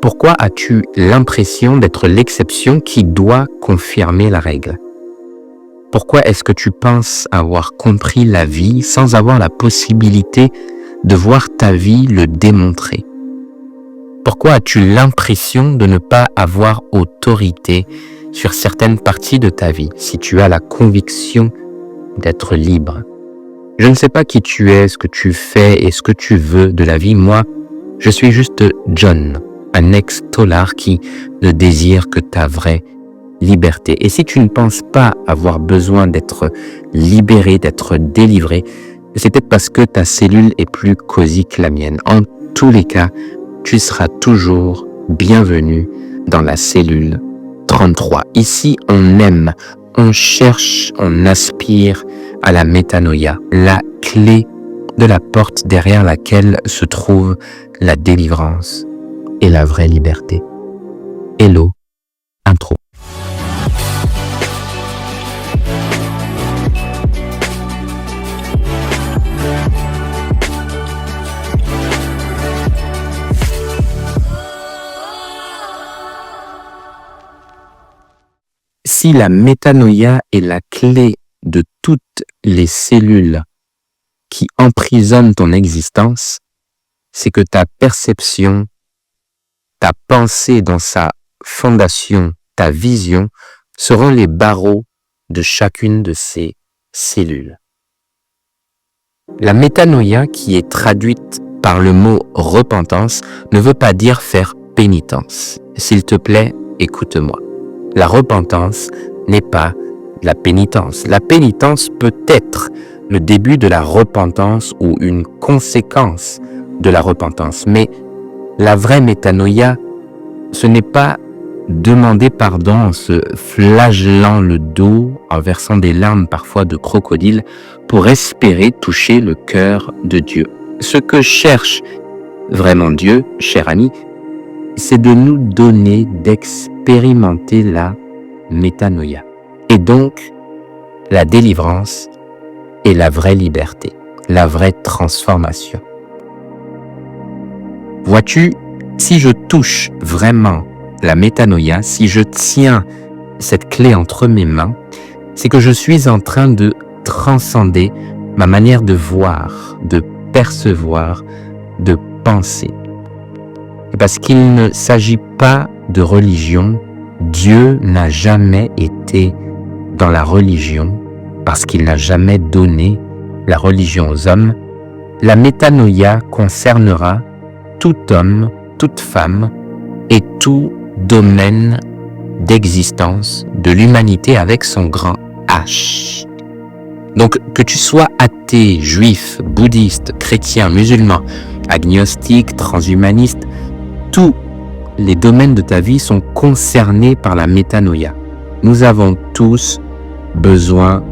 Pourquoi as-tu l'impression d'être l'exception qui doit confirmer la règle? Pourquoi est-ce que tu penses avoir compris la vie sans avoir la possibilité de voir ta vie le démontrer? Pourquoi as-tu l'impression de ne pas avoir autorité sur certaines parties de ta vie si tu as la conviction d'être libre? Je ne sais pas qui tu es, ce que tu fais et ce que tu veux de la vie. Moi, je suis juste John, un ex-tolard qui ne désire que ta vraie liberté. Et si tu ne penses pas avoir besoin d'être libéré, d'être délivré, c'est peut-être parce que ta cellule est plus cosy que la mienne. En tous les cas, tu seras toujours bienvenu dans la cellule 33. Ici, on aime, on cherche, on aspire à la métanoïa, la clé de la porte derrière laquelle se trouve la délivrance et la vraie liberté. Hello, intro. Si la métanoïa est la clé de toutes les cellules qui emprisonnent ton existence, c'est que ta perception, ta pensée dans sa fondation, ta vision seront les barreaux de chacune de ces cellules. La métanoïa, qui est traduite par le mot repentance, ne veut pas dire faire pénitence. S'il te plaît, écoute-moi. La repentance n'est pas la pénitence. La pénitence peut être le début de la repentance ou une conséquence de la repentance. Mais la vraie métanoïa, ce n'est pas demander pardon en se flagellant le dos, en versant des larmes parfois de crocodile, pour espérer toucher le cœur de Dieu. Ce que cherche vraiment Dieu, cher ami, c'est de nous donner d'expérimenter la métanoïa. Et donc, la délivrance et la vraie liberté, la vraie transformation. Vois-tu, si je touche vraiment la métanoïa, si je tiens cette clé entre mes mains, c'est que je suis en train de transcender ma manière de voir, de percevoir, de penser. Et parce qu'il ne s'agit pas de religion, Dieu n'a jamais été dans la religion, parce qu'il n'a jamais donné la religion aux hommes. La métanoïa concernera tout homme, toute femme et tout domaine d'existence de l'humanité avec son grand H. Donc, que tu sois athée, juif, bouddhiste, chrétien, musulman, agnostique, transhumaniste, tous les domaines de ta vie sont concernés par la métanoïa. Nous avons tous besoin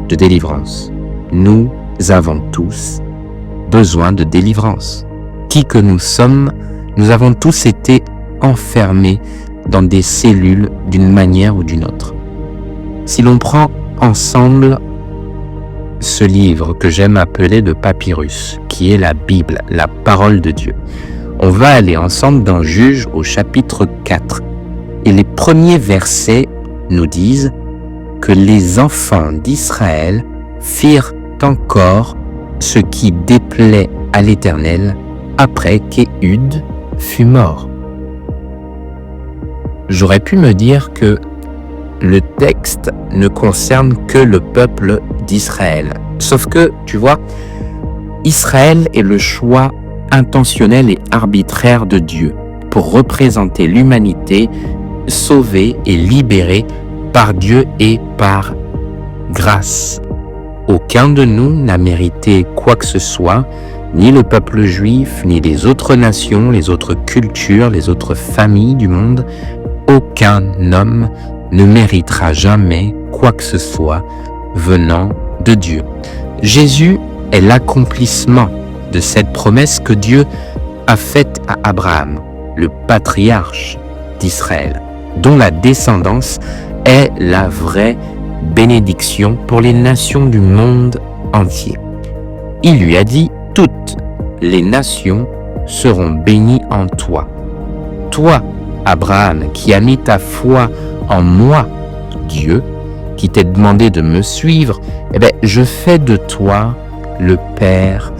de délivrance. Nous avons tous besoin de délivrance. Qui que nous sommes, nous avons tous été enfermés dans des cellules d'une manière ou d'une autre. Si l'on prend ensemble ce livre que j'aime appeler le papyrus, qui est la Bible, la parole de Dieu, on va aller ensemble dans Juges au chapitre 4. Et les premiers versets nous disent que les enfants d'Israël firent encore ce qui déplaît à l'Éternel après qu'Éhud fut mort. J'aurais pu me dire que le texte ne concerne que le peuple d'Israël. Sauf que, tu vois, Israël est le choix intentionnel et arbitraire de Dieu pour représenter l'humanité sauvée et libérée par Dieu et par grâce. Aucun de nous n'a mérité quoi que ce soit, ni le peuple juif, ni les autres nations, les autres cultures, les autres familles du monde. Aucun homme ne méritera jamais quoi que ce soit venant de Dieu. Jésus est l'accomplissement de cette promesse que Dieu a faite à Abraham, le patriarche d'Israël, dont la descendance est la vraie bénédiction pour les nations du monde entier. Il lui a dit « Toutes les nations seront bénies en toi ». toi, Abraham, qui as mis ta foi en moi, Dieu, qui t'ai demandé de me suivre, eh bien, je fais de toi le père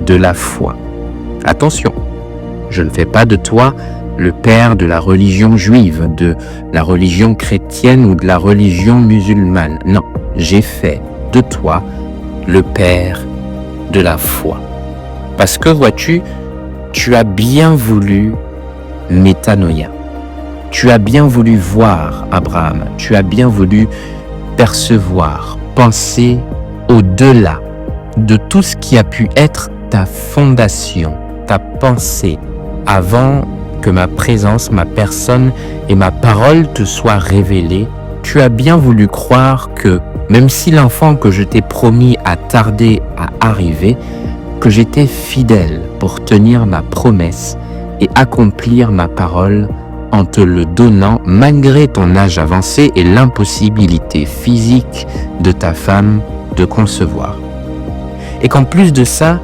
de la foi. Attention, je ne fais pas de toi le père de la religion juive, de la religion chrétienne ou de la religion musulmane. Non, j'ai fait de toi le père de la foi. Parce que, vois-tu, tu as bien voulu métanoïa. Tu as bien voulu voir, Abraham. Tu as bien voulu percevoir, penser au-delà de tout ce qui a pu être ta fondation, ta pensée, avant que ma présence, ma personne et ma parole te soient révélées. Tu as bien voulu croire que, même si l'enfant que je t'ai promis a tardé à arriver, que j'étais fidèle pour tenir ma promesse et accomplir ma parole en te le donnant malgré ton âge avancé et l'impossibilité physique de ta femme de concevoir. Et qu'en plus de ça,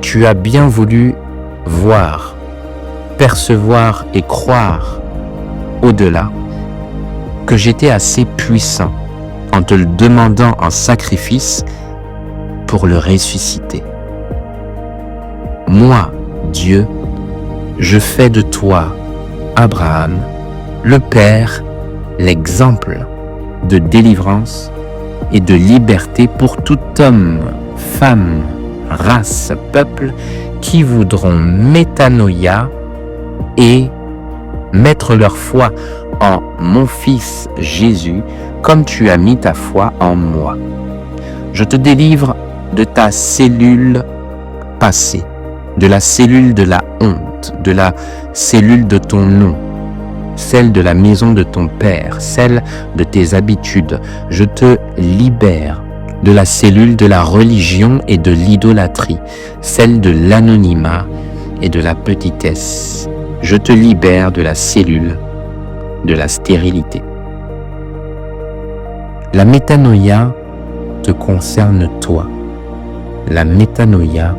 tu as bien voulu voir, percevoir et croire au-delà que j'étais assez puissant en te le demandant en sacrifice pour le ressusciter. Moi, Dieu, je fais de toi, Abraham, le Père, l'exemple de délivrance et de liberté pour tout homme, femme, race, peuple qui voudront métanoïa et mettre leur foi en mon Fils Jésus comme tu as mis ta foi en moi. Je te délivre de ta cellule passée, de la cellule de la honte, de la cellule de ton nom, celle de la maison de ton père, celle de tes habitudes. Je te libère de la cellule de la religion et de l'idolâtrie, celle de l'anonymat et de la petitesse. Je te libère de la cellule de la stérilité. La métanoïa te concerne toi. La métanoïa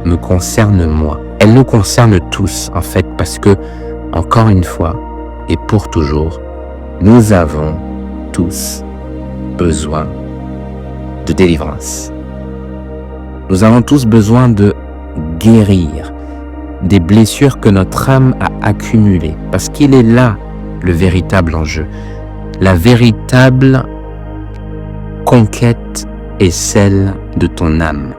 me concerne moi. Elle nous concerne tous, en fait, parce que, encore une fois, et pour toujours, nous avons tous besoin de délivrance. Nous avons tous besoin de guérir des blessures que notre âme a accumulées, parce qu'il est là le véritable enjeu. La véritable conquête est celle de ton âme.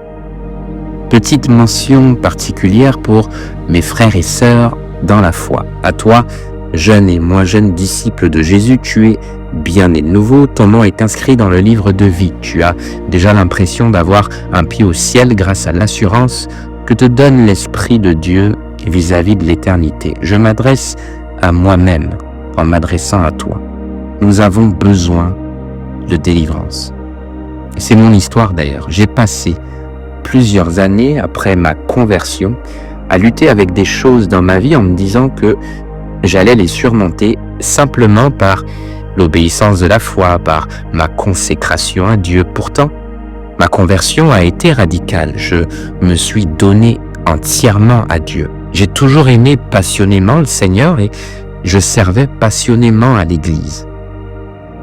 Petite mention particulière pour mes frères et sœurs dans la foi. À toi, jeune et moins jeune disciple de Jésus, tu es bien né de nouveau, ton nom est inscrit dans le livre de vie. Tu as déjà l'impression d'avoir un pied au ciel grâce à l'assurance que te donne l'Esprit de Dieu vis-à-vis de l'éternité. Je m'adresse à moi-même en m'adressant à toi. Nous avons besoin de délivrance. C'est mon histoire d'ailleurs. J'ai passé plusieurs années après ma conversion à lutter avec des choses dans ma vie en me disant que j'allais les surmonter simplement par l'obéissance de la foi, par ma consécration à Dieu. Pourtant, ma conversion a été radicale. Je me suis donné entièrement à Dieu. J'ai toujours aimé passionnément le Seigneur et je servais passionnément à l'Église.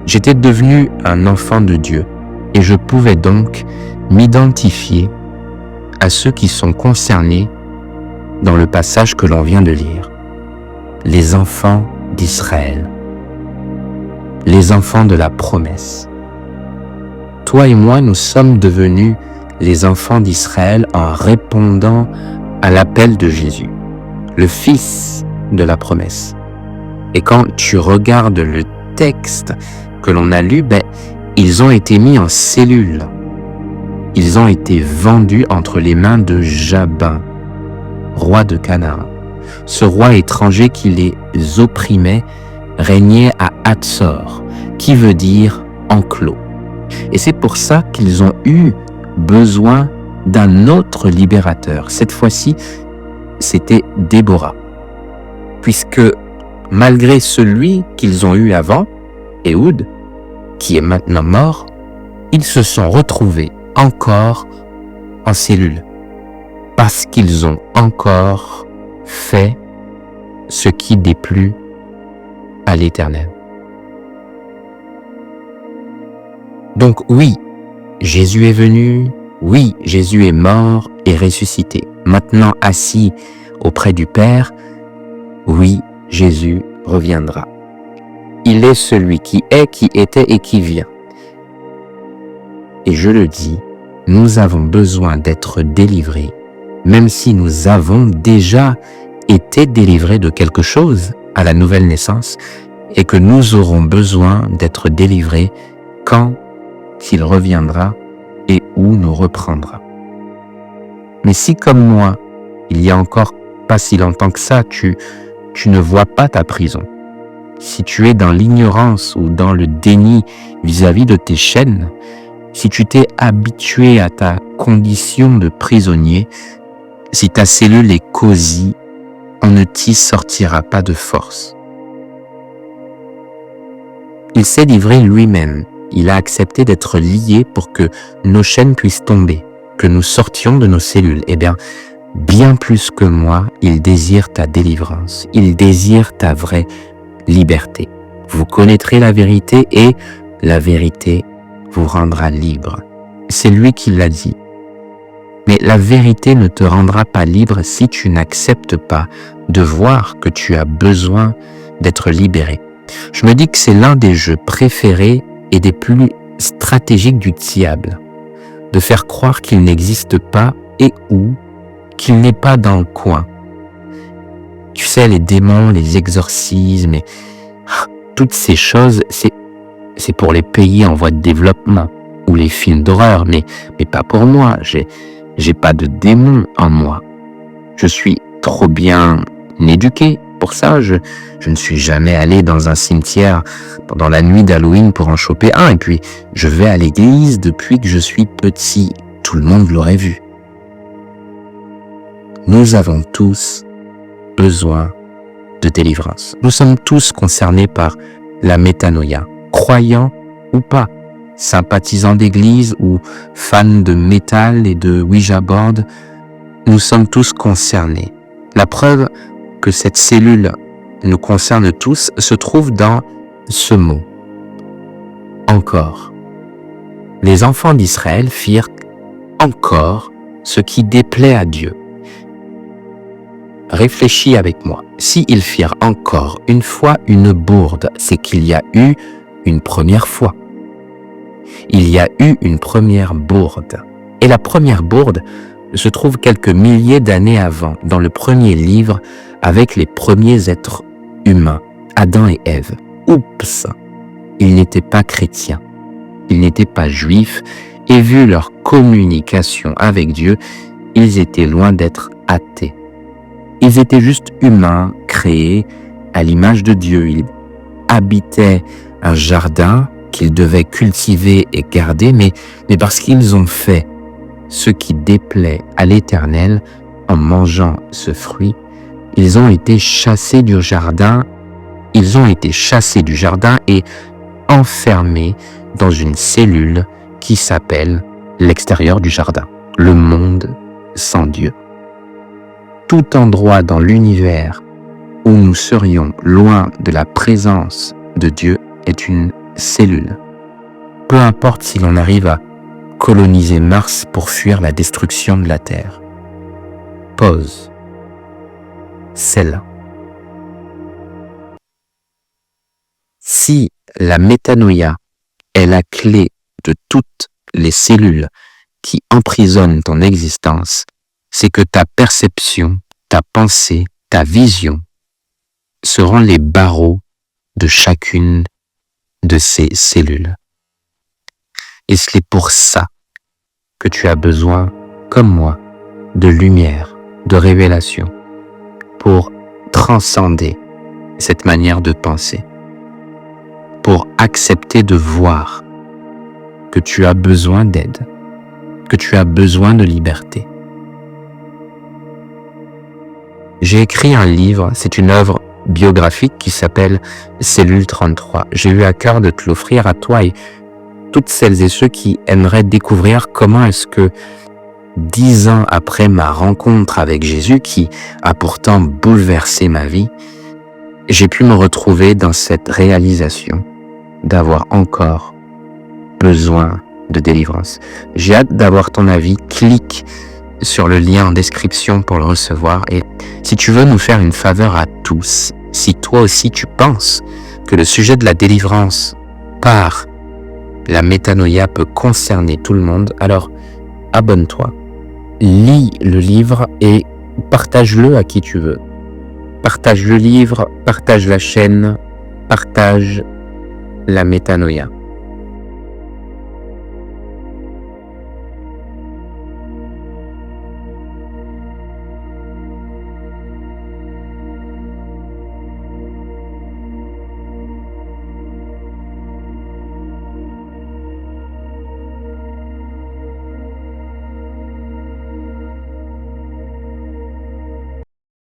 J'étais devenu un enfant de Dieu et je pouvais donc m'identifier à ceux qui sont concernés dans le passage que l'on vient de lire. Les enfants d'Israël, les enfants de la promesse. Toi et moi, nous sommes devenus les enfants d'Israël en répondant à l'appel de Jésus, le Fils de la promesse. Et quand tu regardes le texte que l'on a lu, ils ont été mis en cellules. Ils ont été vendus entre les mains de Jabin, roi de Canaan. Ce roi étranger qui les opprimait régnait à Hatzor, qui veut dire enclos. Et c'est pour ça qu'ils ont eu besoin d'un autre libérateur. Cette fois-ci, c'était Déborah. Puisque malgré celui qu'ils ont eu avant, Ehud, qui est maintenant mort, ils se sont retrouvés encore en cellule. Parce qu'ils ont encore fait ce qui déplut à l'Éternel. Donc oui, Jésus est venu, oui, Jésus est mort et ressuscité. Maintenant assis auprès du Père, oui, Jésus reviendra. Il est celui qui est, qui était et qui vient. Et je le dis, nous avons besoin d'être délivrés, même si nous avons déjà été délivrés de quelque chose à la nouvelle naissance, et que nous aurons besoin d'être délivrés quand il reviendra et où nous reprendra. Mais si comme moi, il y a encore pas si longtemps que ça, tu ne vois pas ta prison, si tu es dans l'ignorance ou dans le déni vis-à-vis de tes chaînes, si tu t'es habitué à ta condition de prisonnier, si ta cellule est cosy, on ne t'y sortira pas de force. Il s'est livré lui-même. Il a accepté d'être lié pour que nos chaînes puissent tomber, que nous sortions de nos cellules. Eh bien plus que moi, il désire ta délivrance. Il désire ta vraie liberté. Vous connaîtrez la vérité et la vérité vous rendra libre. C'est lui qui l'a dit. Mais la vérité ne te rendra pas libre si tu n'acceptes pas de voir que tu as besoin d'être libéré. Je me dis que c'est l'un des jeux préférés et des plus stratégiques du diable, de faire croire qu'il n'existe pas et ou qu'il n'est pas dans le coin. Tu sais, les démons, les exorcismes, et toutes ces choses, c'est pour les pays en voie de développement ou les films d'horreur, mais pas pour moi. J'ai pas de démons en moi. Je suis trop bien éduqué pour ça. Je ne suis jamais allé dans un cimetière pendant la nuit d'Halloween pour en choper un. Et puis, je vais à l'église depuis que je suis petit. Tout le monde l'aurait vu. Nous avons tous besoin de délivrance. Nous sommes tous concernés par la métanoïa, croyants ou pas, sympathisants d'église ou fans de métal et de Ouija board. Nous sommes tous concernés. La preuve que cette cellule nous concerne tous se trouve dans ce mot. Encore. Les enfants d'Israël firent encore ce qui déplaît à Dieu. Réfléchis avec moi. S'ils firent encore une fois une bourde, c'est qu'il y a eu une première fois. Il y a eu une première bourde. Et la première bourde se trouve quelques milliers d'années avant, dans le premier livre, avec les premiers êtres humains, Adam et Ève. Oups! Ils n'étaient pas chrétiens, ils n'étaient pas juifs, et vu leur communication avec Dieu, ils étaient loin d'être athées. Ils étaient juste humains, créés à l'image de Dieu. Ils habitaient un jardin qu'ils devaient cultiver et garder, mais parce qu'ils ont fait ce qui déplaît à l'Éternel en mangeant ce fruit, ils ont été chassés du jardin. Ils ont été chassés du jardin et enfermés dans une cellule qui s'appelle l'extérieur du jardin, le monde sans Dieu. Tout endroit dans l'univers où nous serions loin de la présence de Dieu est une cellule. Peu importe si l'on arrive à coloniser Mars pour fuir la destruction de la Terre. Pause. C'est là. Si la métanoïa est la clé de toutes les cellules qui emprisonnent ton existence, c'est que ta perception, ta pensée, ta vision seront les barreaux de chacune de ces cellules. Et c'est pour ça que tu as besoin, comme moi, de lumière, de révélation, pour transcender cette manière de penser, pour accepter de voir que tu as besoin d'aide, que tu as besoin de liberté. J'ai écrit un livre, c'est une œuvre biographique qui s'appelle Cellule 33. J'ai eu à cœur de te l'offrir à toi et toutes celles et ceux qui aimeraient découvrir comment est-ce que 10 ans après ma rencontre avec Jésus, qui a pourtant bouleversé ma vie, j'ai pu me retrouver dans cette réalisation d'avoir encore besoin de délivrance. J'ai hâte d'avoir ton avis. Clique sur le lien en description pour le recevoir. Et si tu veux nous faire une faveur à tous, si toi aussi tu penses que le sujet de la délivrance par la métanoïa peut concerner tout le monde, alors abonne-toi, lis le livre et partage-le à qui tu veux. Partage le livre, partage la chaîne, partage la métanoïa.